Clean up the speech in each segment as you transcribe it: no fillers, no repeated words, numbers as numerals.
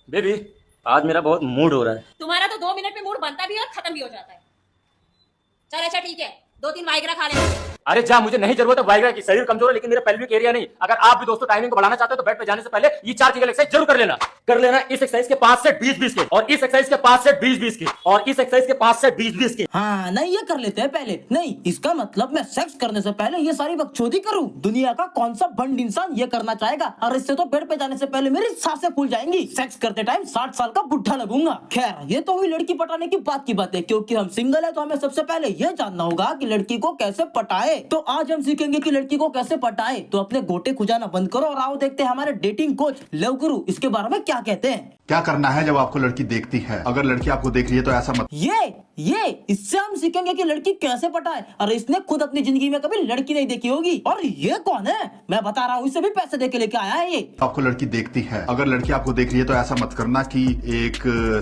Baby, आज मेरा बहुत मूड हो रहा है। तुम्हारा तो 2 मिनट में मूड बनता भी है और खत्म भी हो जाता है। चल अच्छा ठीक है, 2-3 वाइग्रा खा ले। अरे जा, मुझे नहीं जरूरत है वाइग्रा की। शरीर कमजोर है लेकिन मेरा पेल्विक एरिया नहीं। अगर आप भी दोस्तों टाइमिंग को बढ़ाना चाहते हो तो बेड पे जाने से पहले ये 4 चीजें एक्सरसाइज जरूर कर लेना। इस एक्सरसाइज के 5 सेट 20-20 के, और इस एक्सरसाइज के 5 सेट 20-20 के, और इस एक्सरसाइज के 5 सेट 20-20 के। हाँ नहीं, ये कर लेते हैं पहले। नहीं, इसका मतलब मैं सेक्स करने से पहले ये सारी बकचोदी करूं। दुनिया का कौन सा बंड इंसान ये करना चाहेगा? और इससे तो बेड पे जाने से पहले मेरी सांसें फूल जाएंगी। सेक्स करते टाइम 60 साल का बुढ़ा लगूंगा। खैर, ये तो हुई लड़की पटाने की बात है। क्योंकि हम सिंगल है तो हमें सबसे पहले ये जानना होगा कि लड़की को कैसे पटाए। तो आज हम सीखेंगे कि लड़की को कैसे पटाए। तो अपने गोटे खुजाना बंद करो और आओ देखते हैं हमारे डेटिंग कोच लव गुरु इसके बारे में क्या कहते हैं। क्या करना है जब आपको लड़की देखती है? अगर लड़की आपको देख रही है तो ऐसा मत। ये इससे हम सीखेंगे कि लड़की कैसे पटाए। और इसने खुद अपनी जिंदगी में कभी लड़की नहीं देखी होगी। और ये कौन है? मैं बता रहा हूँ, इसे भी पैसे देके लेके आया है ये। आपको लड़की देखती है, अगर लड़की आपको देख रही है तो ऐसा मत करना कि एक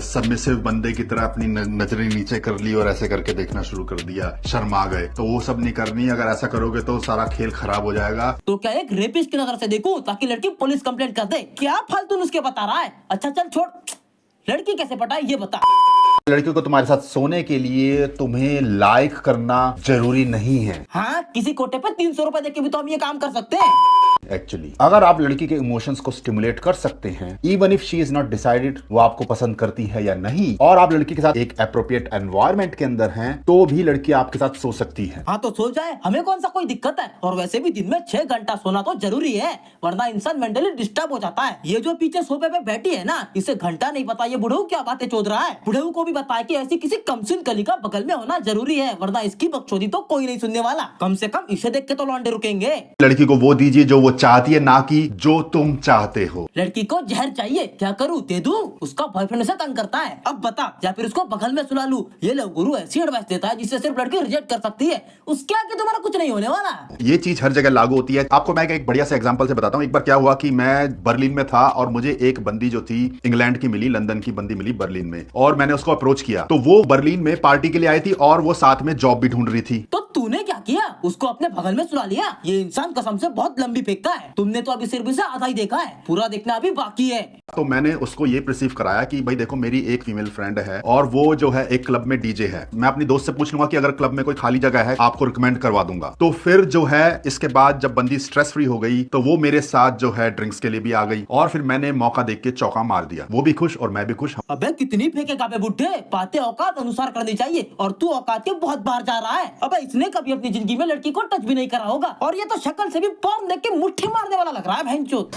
सबमिसिव बंदे की तरह अपनी नजरें नीचे कर ली और ऐसे करके देखना शुरू कर दिया, शर्मा गए। तो वो सब नहीं करनी। अगर ऐसा करोगे तो सारा खेल खराब हो जाएगा। तो क्या एक रेपिस्ट की नजर से देखूं ताकि लड़की पुलिस कंप्लेंट कर दे? क्या फालतू नुस्खे बता रहा है। अच्छा चल छोड़, लड़की कैसे पटाए ये बता। लड़की को तुम्हारे साथ सोने के लिए तुम्हें लाइक करना जरूरी नहीं है। हाँ, किसी कोटे पे 300 रुपए देके भी तो हम ये काम कर सकते हैं। एक्चुअली अगर आप लड़की के इमोशंस को स्टिमुलेट कर सकते हैं, even if she is not decided वो आपको पसंद करती है या नहीं, और आप लड़की के साथ एक अप्रोप्रिएट एनवायरनमेंट के अंदर हैं, तो भी लड़की आपके साथ सो सकती है। हाँ तो सो जाए, हमें कौन सा कोई दिक्कत है। और वैसे भी दिन में 6 घंटा सोना तो जरूरी है, वरना इंसान मेंटली डिस्टर्ब हो जाता है। ये जो पीछे सोफे पे बैठी है ना, इसे घंटा नहीं पता ये बुढ़ऊ क्या बातें चोद रहा है। बुढ़ऊ को भी बताया कि ऐसी किसी कमसिन कली का बगल में होना जरूरी है, वरना इसकी बकचोदी तो कोई नहीं सुनने वाला। कम से कम इसे देख के तो लौंडे रुकेंगे। लड़की को वो दीजिए जो वो चाहती है, ना कि जो तुम चाहते हो। लड़की को जहर चाहिए, क्या करूँ? दे दूं? उसका बॉयफ्रेंड उसे तंग करता है, अब बता। या फिर उसको बगल में सुला लूं? ये लव गुरु ऐसी एडवाइस देता है जिससे सिर्फ लड़की रिजेक्ट कर सकती है। उसके आगे तुम्हारा कुछ नहीं होने वाला। ये चीज हर जगह लागू होती है। आपको मैं एक बढ़िया से एग्जांपल से बताता हूँ। एक बार क्या हुआ कि मैं बर्लिन में था और मुझे एक बंदी जो थी इंग्लैंड की मिली, लंदन की बंदी मिली बर्लिन में, और मैंने उसको अप्रोच किया। तो वो बर्लिन में पार्टी के लिए आई थी और वो साथ में जॉब भी ढूंढ रही थी। तो तूने क्या किया? उसको अपने बगल में सुला लिया? ये इंसान कसम से बहुत लंबी फेंकता है। तुमने तो अभी सिर्फ इसे आधा ही देखा है, पूरा देखना अभी बाकी है। तो मैंने उसको ये परसीव कराया कि भाई देखो, मेरी एक फीमेल फ्रेंड है और वो जो है एक क्लब में डीजे है। मैं अपनी दोस्त से पूछ लूंगा कि अगर क्लब में कोई खाली जगह है आपको रिकमेंड करवा दूंगा। तो फिर जो है इसके बाद जब बंदी स्ट्रेस फ्री हो गई तो वो मेरे साथ जो है ड्रिंक्स के लिए भी आ गई, और फिर मैंने मौका देख के चौका मार दिया। वो भी खुश और मैं भी खुश। अबे कितनी फेंकेगा बे बुड्ढे, बातें औकात अनुसार करनी चाहिए, और तू औकात के बहुत बाहर जा रहा है। अबे इसने कभी अपनी जिंदगी में लड़की को टच भी नहीं करा होगा, और ये तो शक्ल से भी पॉर्न देख के मुट्ठी मारने वाला लग रहा है भैंचोद।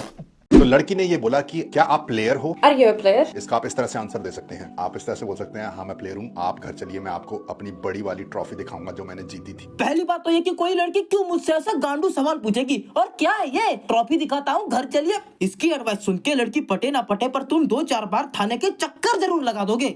तो लड़की ने ये बोला कि क्या आप प्लेयर हो? Are you a player? इसका आप इस तरह से आंसर दे सकते हैं। आप इस तरह से बोल सकते हैं, हाँ मैं प्लेयर हूँ, आप घर चलिए, मैं आपको अपनी बड़ी वाली ट्रॉफी दिखाऊंगा जो मैंने जीती थी। पहली बात तो ये कि कोई लड़की क्यों मुझसे ऐसा गांडू सवाल पूछेगी, और क्या है ये ट्रॉफी दिखाता हूँ घर चलिए। इसकी एडवाइस सुन के लड़की पटे ना पटे पर तुम 2-4 बार थाने के चक्कर जरूर लगा दोगे।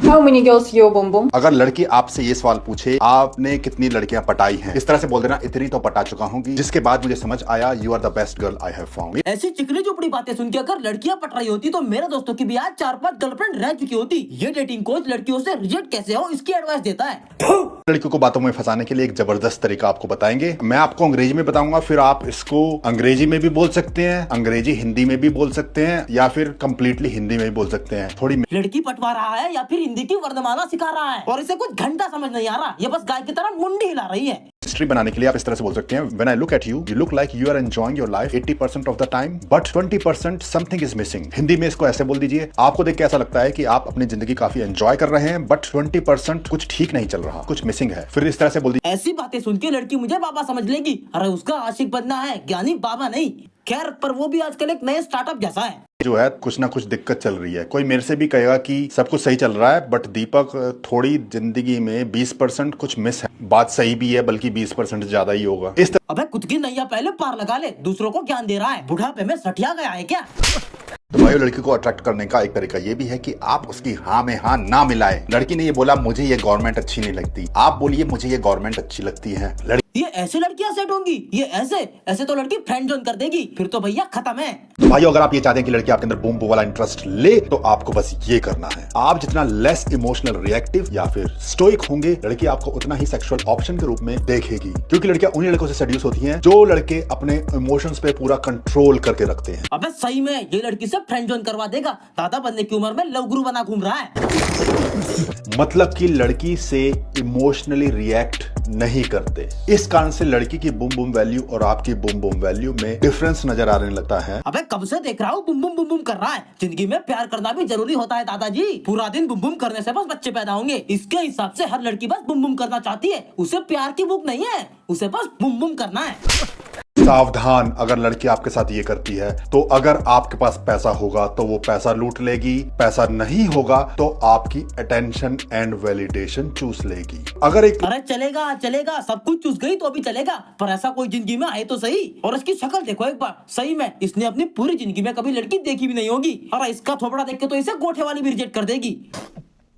How many girls you boom boom? अगर लड़की आपसे ये सवाल पूछे, आपने कितनी लड़कियां पटाई हैं, इस तरह से बोल देना, इतनी तो पटा चुका हूँ। जिसके बाद मुझे समझ आया, you are the best girl I have found. ऐसी चिकनी चुपड़ी बातें सुन के अगर लड़कियां पट रही होती तो मेरे दोस्तों की भी आज 4-5 गर्लफ्रेंड रह चुकी होती। ये डेटिंग कोच लड़कियों से रिजेक्ट कैसे हो इसकी एडवाइस देता है। लड़कियों को बातों में फंसाने के लिए एक जबरदस्त तरीका आपको बताएंगे। मैं आपको अंग्रेजी में बताऊंगा, फिर आप इसको अंग्रेजी में भी बोल सकते हैं, अंग्रेजी हिंदी में भी बोल सकते हैं, या फिर कंप्लीटली हिंदी में भी बोल सकते हैं। थोड़ी लड़की पटवा रहा है या फिर हिंदी की वर्णमाला सिखा रहा है, और इसे कुछ घंटा समझ नहीं आ रहा। ये बस गाय की तरह मुंडी हिला रही है। हिस्ट्री बनाने के लिए आप इस तरह से बोल सकते हैं, When I look at you, you look like you are enjoying your life 80% of the time, but 20% something is missing। Hindi में इसको ऐसे बोल दीजिए, आपको देख के ऐसा लगता है कि आप अपनी जिंदगी काफी एंजॉय कर रहे हैं, बट 20% कुछ ठीक नहीं चल रहा, कुछ मिसिंग है। फिर इस तरह से बोल दीजिए। ऐसी बातें सुन के लड़की मुझे बाबा समझ लेगी। अरे उसका आशिक बनना है, ज्ञानी बाबा नहीं। खैर, पर वो भी आजकल एक नए स्टार्टअप जैसा है। जो है कुछ ना कुछ दिक्कत चल रही है। कोई मेरे से भी कहेगा कि सब कुछ सही चल रहा है, बट दीपक थोड़ी जिंदगी में 20% कुछ मिस है। बात सही भी है, बल्कि 20% ज्यादा ही होगा। इस अबे खुद की नैया पहले पार लगा ले, दूसरों को ज्ञान दे रहा है। बुढ़ापे में सठिया गया है क्या? तो भाई, लड़की को अट्रैक्ट करने का एक तरीका ये भी है कि आप उसकी हाँ में हाँ ना मिलाएं। लड़की ने ये बोला मुझे ये गवर्नमेंट अच्छी नहीं लगती, आप बोलिए मुझे ये गवर्नमेंट अच्छी लगती है। ये ऐसे लड़कियां सेट होंगी, ये ऐसे ऐसे तो लड़की फ्रेंड जोन कर देगी, फिर तो भैया खत्म है। तो भाइयों, अगर आप ये चाहते हैं कि लड़की आपके अंदर बूम बूम वाला इंटरेस्ट ले, तो आपको बस ये करना है। आप जितना लेस इमोशनल रिएक्टिव या फिर स्टोइक होंगे, लड़की आपको उतना ही सेक्सुअल ऑप्शन के रूप में देखेगी। क्योंकि लड़कियां उन्हीं लड़कों से सेड्यूस होती हैं जो लड़के अपने इमोशंस पे पूरा कंट्रोल करके रखते हैं। अबे सही में ये लड़की से फ्रेंड जोन करवा देगा। दादा बनने की उम्र में लव गुरु बना घूम रहा है। मतलब कि लड़की से इमोशनली रिएक्ट नहीं करते। इस कारण से लड़की की बूम बूम वैल्यू और आपकी बूम बूम वैल्यू में डिफरेंस नजर आने लगता है। अबे कब से देख रहा हूँ बुम बुम बुम बुम कर रहा है। जिंदगी में प्यार करना भी जरूरी होता है दादाजी। पूरा दिन बुम बुम करने से बस बच्चे पैदा होंगे। इसके हिसाब से हर लड़की बस बुम बुम करना चाहती है। उसे प्यार की भूख नहीं है, उसे बस बुम बुम करना है। सावधान, अगर लड़की आपके साथ ये करती है तो अगर आपके पास पैसा होगा तो वो पैसा लूट लेगी, पैसा नहीं होगा तो आपकी अटेंशन एंड वैलिडेशन चूस लेगी। अगर एक अरे चलेगा चलेगा, सब कुछ चूस गई तो भी चलेगा, पर ऐसा कोई जिंदगी में आए तो सही। और इसकी शक्ल देखो एक बार, सही में इसने अपनी पूरी जिंदगी में कभी लड़की देखी भी नहीं होगी। और इसका थोपड़ा देख के तो इसे गोठे वाली भी रिजेक्ट कर देगी।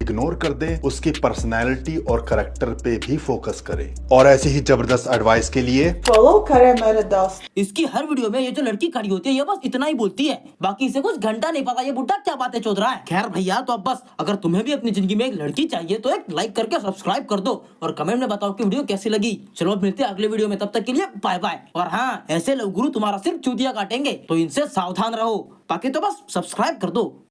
इग्नोर कर दे, उसकी पर्सनैलिटी और करेक्टर पे भी फोकस करे। और ऐसी ही जबरदस्त एडवाइस के लिए फॉलो करें मेरे दोस्त। इसकी हर वीडियो में ये जो लड़की खड़ी होती है ये बस इतना ही बोलती है, बाकी इसे कुछ घंटा नहीं पता ये बुड्ढा क्या बातें चोद रहा है। खैर भैया, तो अब बस अगर तुम्हें भी अपनी जिंदगी में एक लड़की चाहिए तो एक लाइक करके सब्सक्राइब कर दो और कमेंट में बताओ कि वीडियो कैसी लगी। चलो अब मिलते हैं अगले वीडियो में, तब तक के लिए बाय बाय। और हाँ, ऐसे लव गुरु तुम्हारा सिर्फ चूतिया काटेंगे, तो इनसे सावधान रहो। बाकी तो बस सब्सक्राइब कर दो।